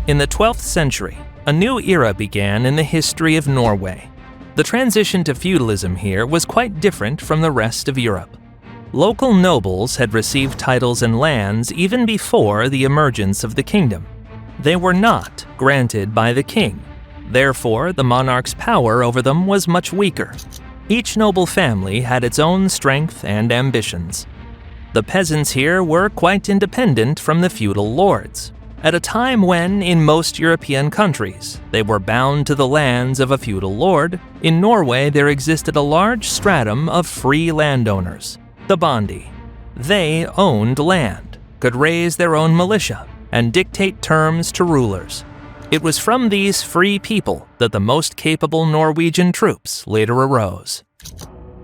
In the 12th century, a new era began in the history of Norway. The transition to feudalism here was quite different from the rest of Europe. Local nobles had received titles and lands even before the emergence of the kingdom. They were not granted by the king. Therefore, the monarch's power over them was much weaker. Each noble family had its own strength and ambitions. The peasants here were quite independent from the feudal lords, at a time when, in most European countries, they were bound to the lands of a feudal lord. In Norway, there existed a large stratum of free landowners, the bondi. They owned land, could raise their own militia, and dictate terms to rulers. It was from these free people that the most capable Norwegian troops later arose.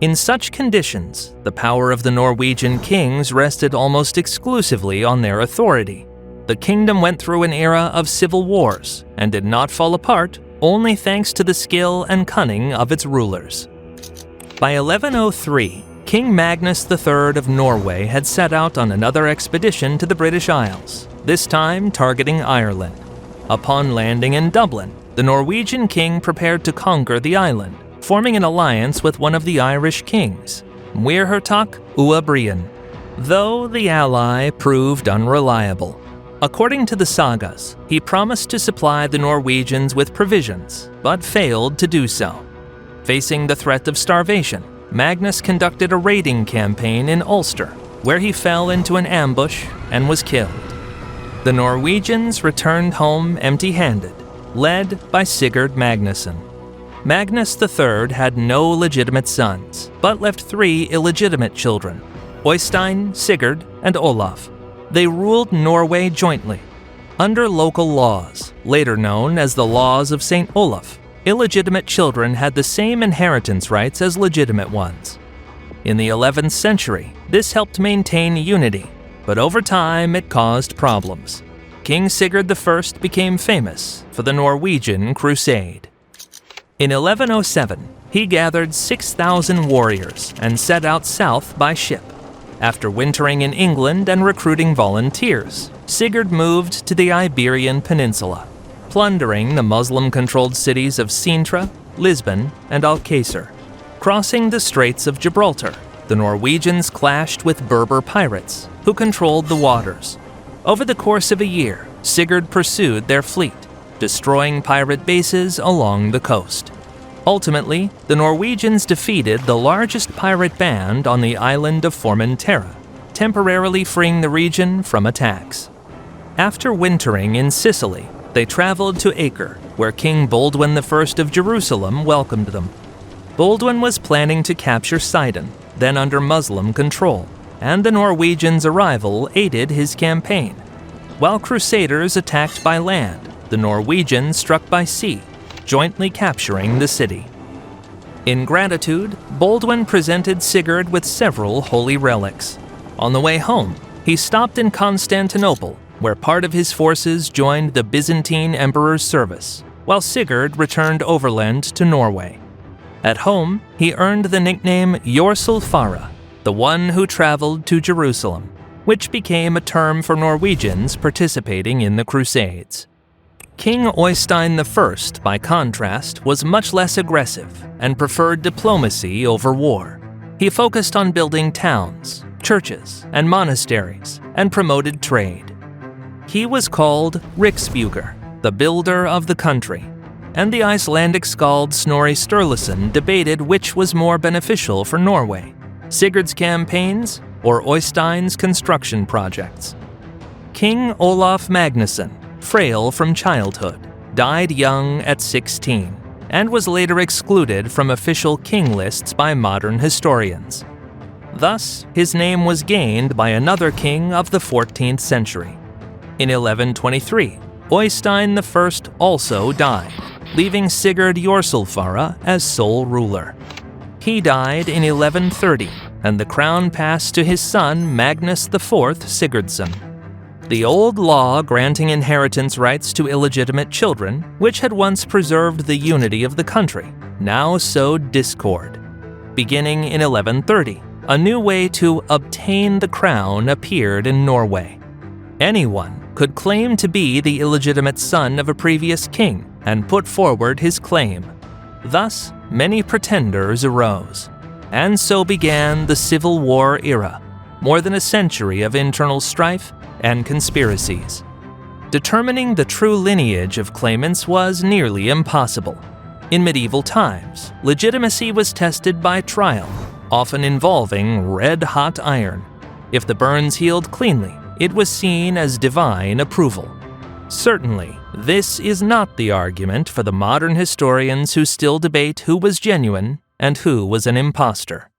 In such conditions, the power of the Norwegian kings rested almost exclusively on their authority. The kingdom went through an era of civil wars and did not fall apart only thanks to the skill and cunning of its rulers. By 1103, King Magnus III of Norway had set out on another expedition to the British Isles, this time targeting Ireland. Upon landing in Dublin, the Norwegian king prepared to conquer the island, forming an alliance with one of the Irish kings, Muirchertach Ua Brian, though the ally proved unreliable. According to the sagas, he promised to supply the Norwegians with provisions, but failed to do so. Facing the threat of starvation, Magnus conducted a raiding campaign in Ulster, where he fell into an ambush and was killed. The Norwegians returned home empty-handed, led by Sigurd Magnusson. Magnus III had no legitimate sons, but left 3 illegitimate children, Oystein, Sigurd, and Olaf. They ruled Norway jointly. Under local laws, later known as the Laws of St. Olaf, illegitimate children had the same inheritance rights as legitimate ones. In the 11th century, this helped maintain unity, but over time it caused problems. King Sigurd I became famous for the Norwegian Crusade. In 1107, he gathered 6,000 warriors and set out south by ship. After wintering in England and recruiting volunteers, Sigurd moved to the Iberian Peninsula, plundering the Muslim-controlled cities of Sintra, Lisbon, and Alcácer. Crossing the Straits of Gibraltar, the Norwegians clashed with Berber pirates, who controlled the waters. Over the course of a year, Sigurd pursued their fleet, destroying pirate bases along the coast. Ultimately, the Norwegians defeated the largest pirate band on the island of Formentera, temporarily freeing the region from attacks. After wintering in Sicily, they traveled to Acre, where King Baldwin I of Jerusalem welcomed them. Baldwin was planning to capture Sidon, then under Muslim control, and the Norwegians' arrival aided his campaign. While Crusaders attacked by land, the Norwegians struck by sea, jointly capturing the city. In gratitude, Baldwin presented Sigurd with several holy relics. On the way home, he stopped in Constantinople, where part of his forces joined the Byzantine emperor's service, while Sigurd returned overland to Norway. At home, he earned the nickname Jorsalfara, the one who traveled to Jerusalem, which became a term for Norwegians participating in the Crusades. King Oystein I, by contrast, was much less aggressive and preferred diplomacy over war. He focused on building towns, churches, and monasteries, and promoted trade. He was called Riksbygger, the builder of the country, and the Icelandic skald Snorri Sturluson debated which was more beneficial for Norway, Sigurd's campaigns or Øystein's construction projects. King Olaf Magnusson, frail from childhood, died young at 16 and was later excluded from official king lists by modern historians. Thus, his name was gained by another king of the 14th century. In 1123, Oystein I also died, leaving Sigurd Jorsalfara as sole ruler. He died in 1130, and the crown passed to his son Magnus IV Sigurdsson. The old law granting inheritance rights to illegitimate children, which had once preserved the unity of the country, now sowed discord. Beginning in 1130, a new way to obtain the crown appeared in Norway. Anyone could claim to be the illegitimate son of a previous king and put forward his claim. Thus, many pretenders arose. And so began the Civil War era, more than a century of internal strife and conspiracies. Determining the true lineage of claimants was nearly impossible. In medieval times, legitimacy was tested by trial, often involving red-hot iron. If the burns healed cleanly, it was seen as divine approval. Certainly, this is not the argument for the modern historians who still debate who was genuine and who was an impostor.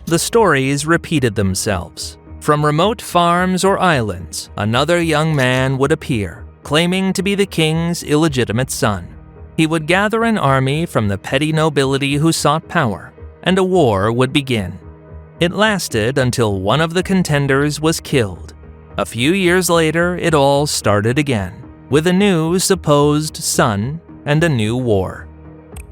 The stories repeated themselves. From remote farms or islands, another young man would appear, claiming to be the king's illegitimate son. He would gather an army from the petty nobility who sought power, and a war would begin. It lasted until one of the contenders was killed. A few years later, it all started again, with a new supposed son and a new war.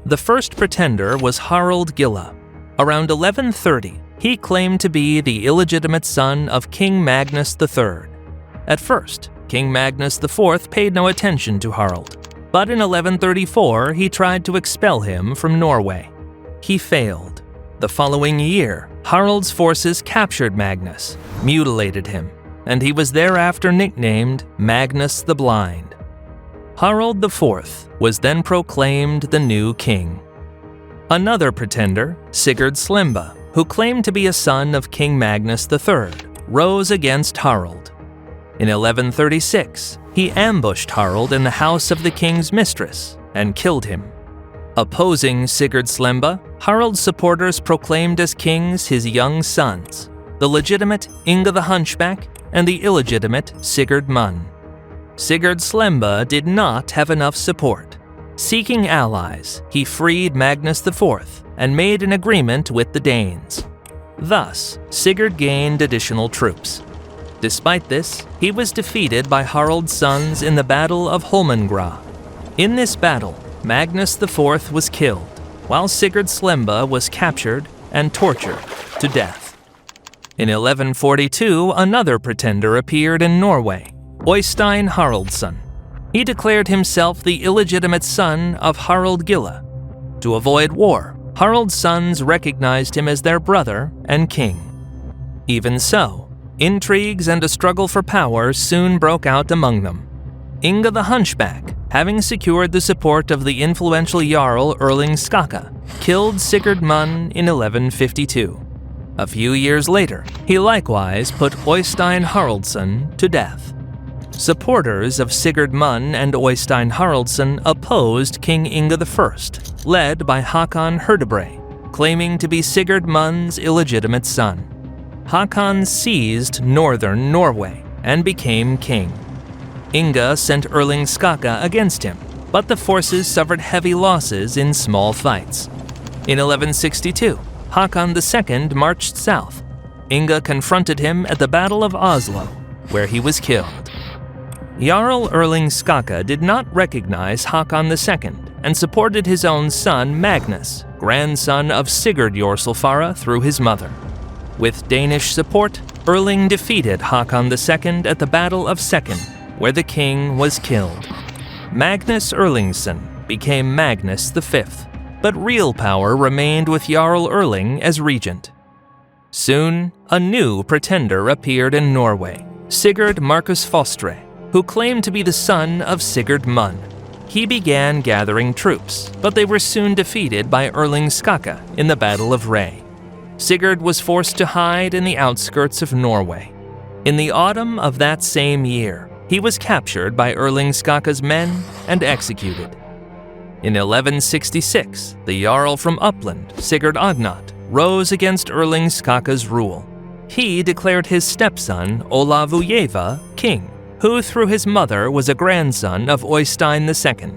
The first pretender was Harald Gilla. Around 1130, he claimed to be the illegitimate son of King Magnus III. At first, King Magnus IV paid no attention to Harald, but in 1134 he tried to expel him from Norway. He failed. The following year, Harald's forces captured Magnus, mutilated him, and he was thereafter nicknamed Magnus the Blind. Harald IV was then proclaimed the new king. Another pretender, Sigurd Slembe, who claimed to be a son of King Magnus III, rose against Harald. In 1136, he ambushed Harald in the house of the king's mistress and killed him. Opposing Sigurd Slembe, Harald's supporters proclaimed as kings his young sons, the legitimate Inga the Hunchback and the illegitimate Sigurd Munn. Sigurd Slembe did not have enough support. Seeking allies, he freed Magnus IV and made an agreement with the Danes. Thus, Sigurd gained additional troops. Despite this, he was defeated by Harald's sons in the Battle of Holmengra. In this battle, Magnus IV was killed, while Sigurd Slembe was captured and tortured to death. In 1142, another pretender appeared in Norway, Oystein Haraldsson. He declared himself the illegitimate son of Harald Gilla. To avoid war, Harald's sons recognized him as their brother and king. Even so, intrigues and a struggle for power soon broke out among them. Inga the Hunchback, having secured the support of the influential jarl Erling Skaka, killed Sigurd Munn in 1152. A few years later, he likewise put Oystein Haraldsson to death. Supporters of Sigurd Munn and Oystein Haraldsson opposed King Inga I, led by Haakon Herdebreid, claiming to be Sigurd Munn's illegitimate son. Haakon seized northern Norway and became king. Inga sent Erling Skaka against him, but the forces suffered heavy losses in small fights. In 1162, Haakon II marched south. Inga confronted him at the Battle of Oslo, where he was killed. Jarl Erling Skaka did not recognize Haakon II and supported his own son Magnus, grandson of Sigurd Jorsalfare through his mother. With Danish support, Erling defeated Haakon II at the Battle of Sekken, where the king was killed. Magnus Erlingsson became Magnus V, but real power remained with Jarl Erling as regent. Soon, a new pretender appeared in Norway, Sigurd Marcus Fostre, who claimed to be the son of Sigurd Munn. He began gathering troops, but they were soon defeated by Erling Skaka in the Battle of Rey. Sigurd was forced to hide in the outskirts of Norway. In the autumn of that same year, he was captured by Erling Skaka's men and executed. In 1166, the Jarl from Uppland, Sigurd Agnot, rose against Erling Skaka's rule. He declared his stepson, Olav Ujeva, king, who through his mother was a grandson of Oystein II.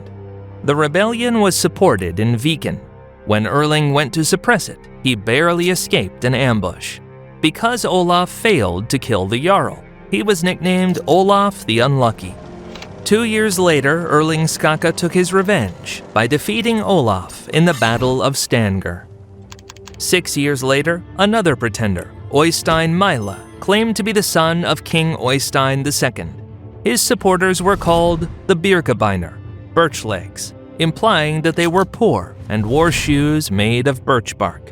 The rebellion was supported in Viken. When Erling went to suppress it, he barely escaped an ambush. Because Olaf failed to kill the Jarl, he was nicknamed Olaf the Unlucky. 2 years later, Erling Skaka took his revenge by defeating Olaf in the Battle of Stanger. 6 years later, another pretender, Oystein Maila, claimed to be the son of King Oystein II. His supporters were called the Birkebeiner, birch legs, implying that they were poor and wore shoes made of birch bark.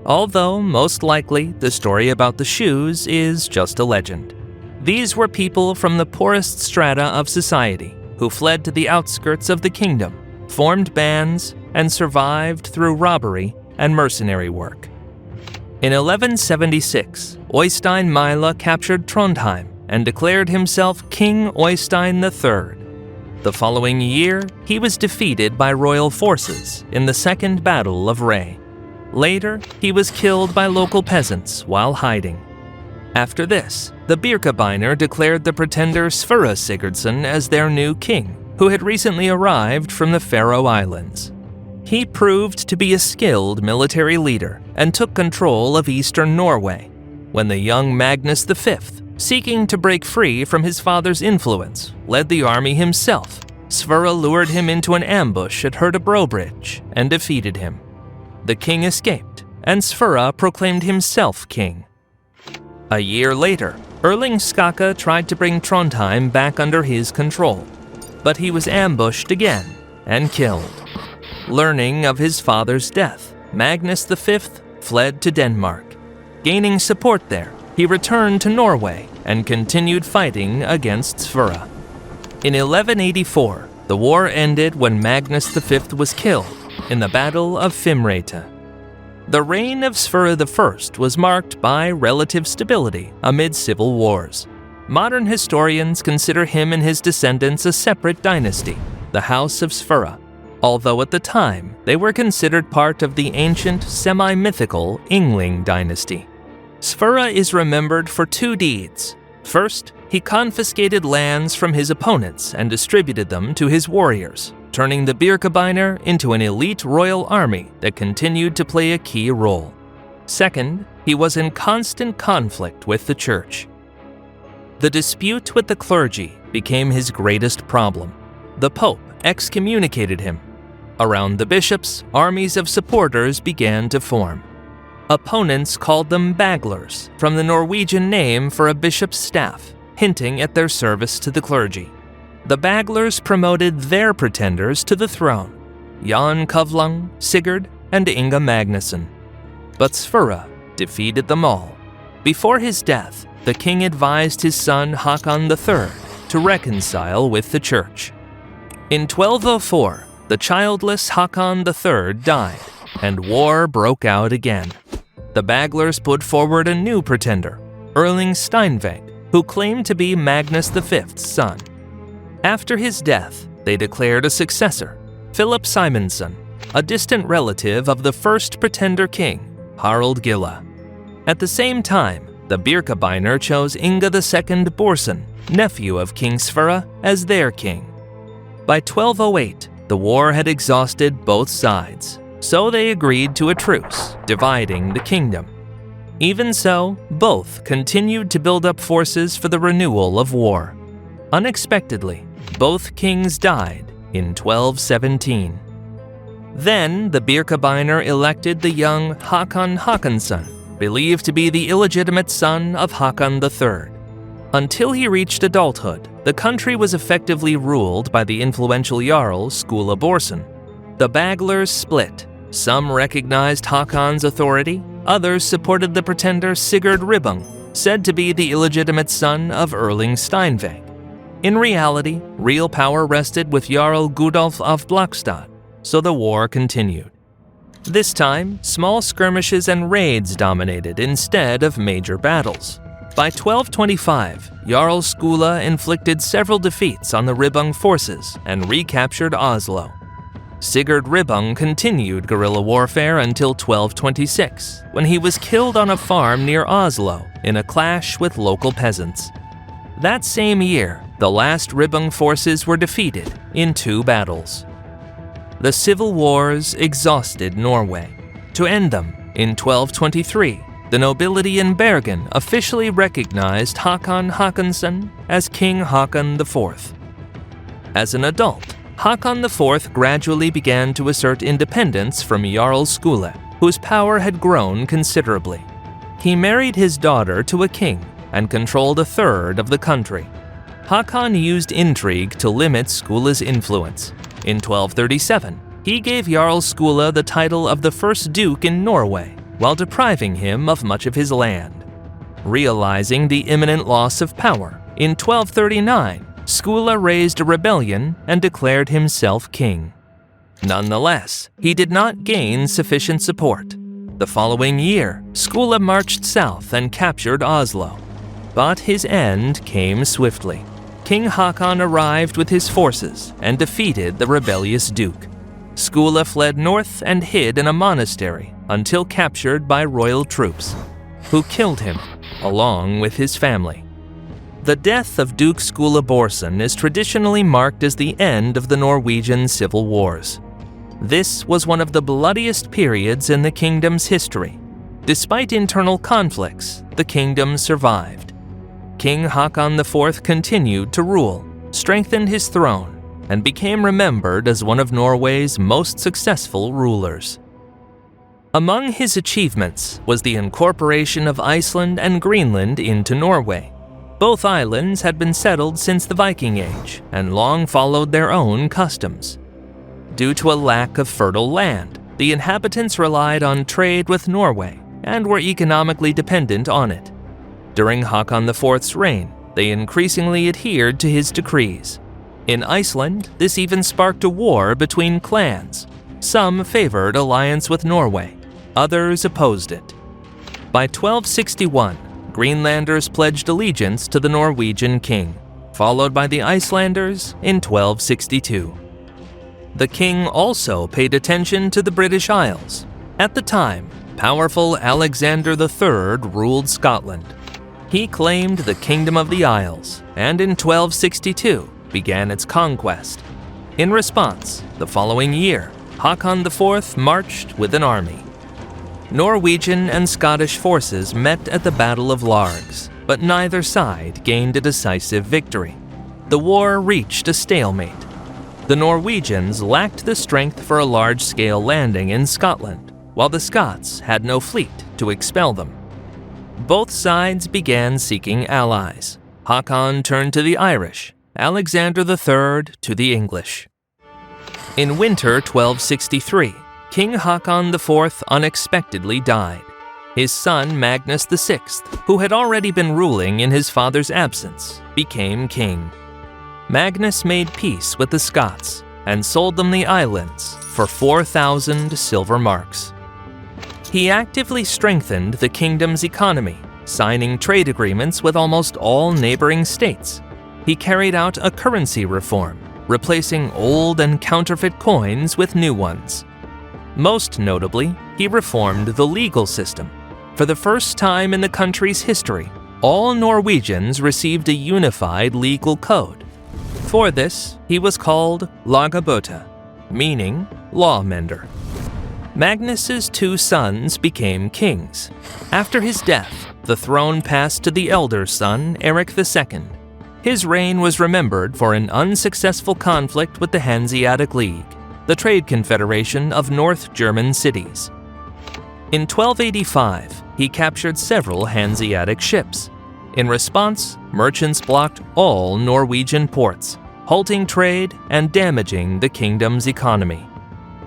Although most likely the story about the shoes is just a legend. These were people from the poorest strata of society who fled to the outskirts of the kingdom, formed bands, and survived through robbery and mercenary work. In 1176, Oystein Maila captured Trondheim and declared himself King Oystein III. The following year, he was defeated by royal forces in the Second Battle of Rey. Later, he was killed by local peasants while hiding. After this, the Birkebeiner declared the pretender Sverre Sigurdsson as their new king, who had recently arrived from the Faroe Islands. He proved to be a skilled military leader and took control of eastern Norway. When the young Magnus V, seeking to break free from his father's influence, led the army himself, Sverre lured him into an ambush at Bridge and defeated him. The king escaped, and Sverre proclaimed himself king. A year later, Erling Skake tried to bring Trondheim back under his control, but he was ambushed again and killed. Learning of his father's death, Magnus V fled to Denmark. Gaining support there, he returned to Norway and continued fighting against Sverre. In 1184, the war ended when Magnus V was killed in the Battle of Fimreite. The reign of Sverre I was marked by relative stability amid civil wars. Modern historians consider him and his descendants a separate dynasty, the House of Sverre, although at the time they were considered part of the ancient, semi-mythical Yngling dynasty. Sverre is remembered for two deeds. First, he confiscated lands from his opponents and distributed them to his warriors, turning the Birkebeiner into an elite royal army that continued to play a key role. Second, he was in constant conflict with the church. The dispute with the clergy became his greatest problem. The Pope excommunicated him. Around the bishops, armies of supporters began to form. Opponents called them baglers, from the Norwegian name for a bishop's staff, hinting at their service to the clergy. The baglers promoted their pretenders to the throne, Jan Kuvlung, Sigurd, and Inga Magnusson. But Sverre defeated them all. Before his death, the king advised his son Haakon III to reconcile with the church. In 1204, the childless Haakon III died, and war broke out again. The baglers put forward a new pretender, Erling Steinveg, who claimed to be Magnus V's son. After his death, they declared a successor, Philip Simondsson, a distant relative of the first pretender king, Harald Gilla. At the same time, the Birkebeiner chose Inga II Borson, nephew of King Sverre, as their king. By 1208, the war had exhausted both sides, so they agreed to a truce, dividing the kingdom. Even so, both continued to build up forces for the renewal of war. Unexpectedly, both kings died in 1217. Then the Birkebeiner elected the young Haakon Haakonsson, believed to be the illegitimate son of Haakon III. Until he reached adulthood, the country was effectively ruled by the influential jarl Skule Borson. The baglers split. Some recognized Haakon's authority, others supported the pretender Sigurd Ribbung, said to be the illegitimate son of Erling Steinveg. In reality, real power rested with Jarl Gudolf of Blakstad, so the war continued. This time, small skirmishes and raids dominated instead of major battles. By 1225, Jarl Skule inflicted several defeats on the Ribbung forces and recaptured Oslo. Sigurd Ribbung continued guerrilla warfare until 1226, when he was killed on a farm near Oslo in a clash with local peasants. That same year, the last Ribbung forces were defeated in 2 battles. The civil wars exhausted Norway. To end them, in 1223, the nobility in Bergen officially recognized Haakon Haakonsson as King Haakon IV. As an adult, Haakon IV gradually began to assert independence from Jarl Skule, whose power had grown considerably. He married his daughter to a king and controlled a third of the country. Haakon used intrigue to limit Skula's influence. In 1237, he gave Jarl Skula the title of the first duke in Norway, while depriving him of much of his land. Realizing the imminent loss of power, in 1239, Skula raised a rebellion and declared himself king. Nonetheless, he did not gain sufficient support. The following year, Skula marched south and captured Oslo. But his end came swiftly. King Haakon arrived with his forces and defeated the rebellious duke. Skula fled north and hid in a monastery until captured by royal troops, who killed him, along with his family. The death of Duke Skula Borson is traditionally marked as the end of the Norwegian civil wars. This was one of the bloodiest periods in the kingdom's history. Despite internal conflicts, the kingdom survived. King Haakon IV continued to rule, strengthened his throne, and became remembered as one of Norway's most successful rulers. Among his achievements was the incorporation of Iceland and Greenland into Norway. Both islands had been settled since the Viking Age and long followed their own customs. Due to a lack of fertile land, the inhabitants relied on trade with Norway and were economically dependent on it. During Haakon IV's reign, they increasingly adhered to his decrees. In Iceland, this even sparked a war between clans. Some favored alliance with Norway, others opposed it. By 1261, Greenlanders pledged allegiance to the Norwegian king, followed by the Icelanders in 1262. The king also paid attention to the British Isles. At the time, powerful Alexander III ruled Scotland. He claimed the Kingdom of the Isles, and in 1262 began its conquest. In response, the following year, Haakon IV marched with an army. Norwegian and Scottish forces met at the Battle of Largs, but neither side gained a decisive victory. The war reached a stalemate. The Norwegians lacked the strength for a large-scale landing in Scotland, while the Scots had no fleet to expel them. Both sides began seeking allies. Haakon turned to the Irish, Alexander III to the English. In winter 1263, King Haakon IV unexpectedly died. His son Magnus VI, who had already been ruling in his father's absence, became king. Magnus made peace with the Scots and sold them the islands for 4,000 silver marks. He actively strengthened the kingdom's economy, signing trade agreements with almost all neighboring states. He carried out a currency reform, replacing old and counterfeit coins with new ones. Most notably, he reformed the legal system. For the first time in the country's history, all Norwegians received a unified legal code. For this, he was called Lagabøte, meaning lawmender. Magnus's two sons became kings. After his death, the throne passed to the elder son, Erik II. His reign was remembered for an unsuccessful conflict with the Hanseatic League, the trade confederation of North German cities. In 1285, he captured several Hanseatic ships. In response, merchants blocked all Norwegian ports, halting trade and damaging the kingdom's economy.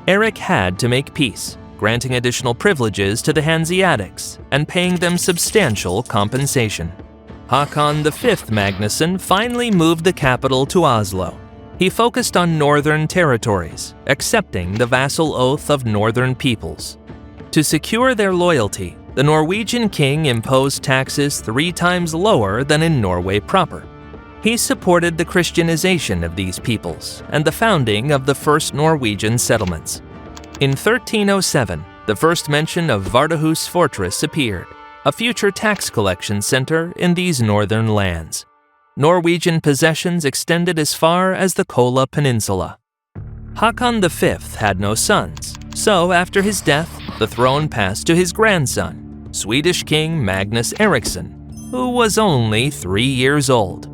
Erik had to make peace, granting additional privileges to the Hanseatics and paying them substantial compensation. Haakon V Magnusson finally moved the capital to Oslo. He focused on northern territories, accepting the vassal oath of northern peoples. To secure their loyalty, the Norwegian king imposed taxes 3 times lower than in Norway proper. He supported the Christianization of these peoples and the founding of the first Norwegian settlements. In 1307, the first mention of Vardahus Fortress appeared, a future tax collection center in these northern lands. Norwegian possessions extended as far as the Kola Peninsula. Haakon V had no sons, so after his death, the throne passed to his grandson, Swedish King Magnus Eriksson, who was only 3 years old.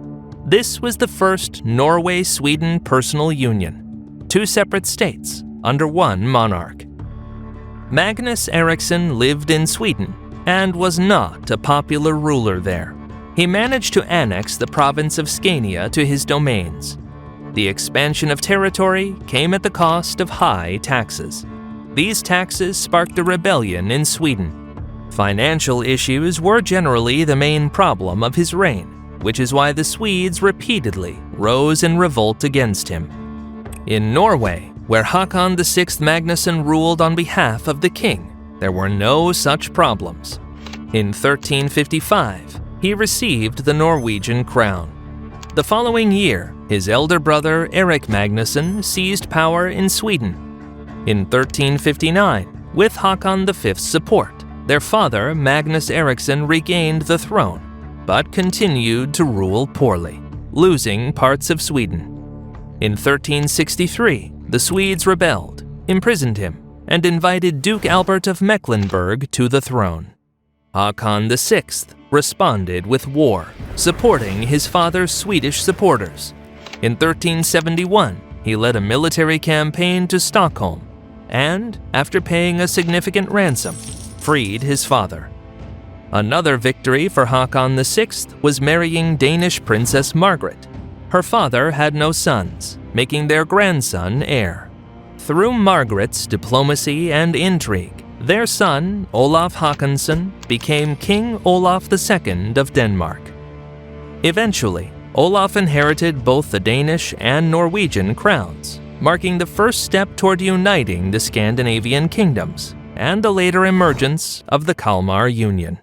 This was the first Norway-Sweden personal union, 2 separate states under one monarch. Magnus Eriksson lived in Sweden and was not a popular ruler there. He managed to annex the province of Scania to his domains. The expansion of territory came at the cost of high taxes. These taxes sparked a rebellion in Sweden. Financial issues were generally the main problem of his reign, which is why the Swedes repeatedly rose in revolt against him. In Norway, where Haakon VI Magnusson ruled on behalf of the king, there were no such problems. In 1355, he received the Norwegian crown. The following year, his elder brother Erik Magnusson seized power in Sweden. In 1359, with Haakon V's support, their father Magnus Eriksson regained the throne, but continued to rule poorly, losing parts of Sweden. In 1363, the Swedes rebelled, imprisoned him, and invited Duke Albert of Mecklenburg to the throne. Haakon VI responded with war, supporting his father's Swedish supporters. In 1371, he led a military campaign to Stockholm and, after paying a significant ransom, freed his father. Another victory for Haakon VI was marrying Danish Princess Margaret. Her father had no sons, making their grandson heir. Through Margaret's diplomacy and intrigue, their son, Olaf Håkonsson, became King Olaf II of Denmark. Eventually, Olaf inherited both the Danish and Norwegian crowns, marking the first step toward uniting the Scandinavian kingdoms and the later emergence of the Kalmar Union.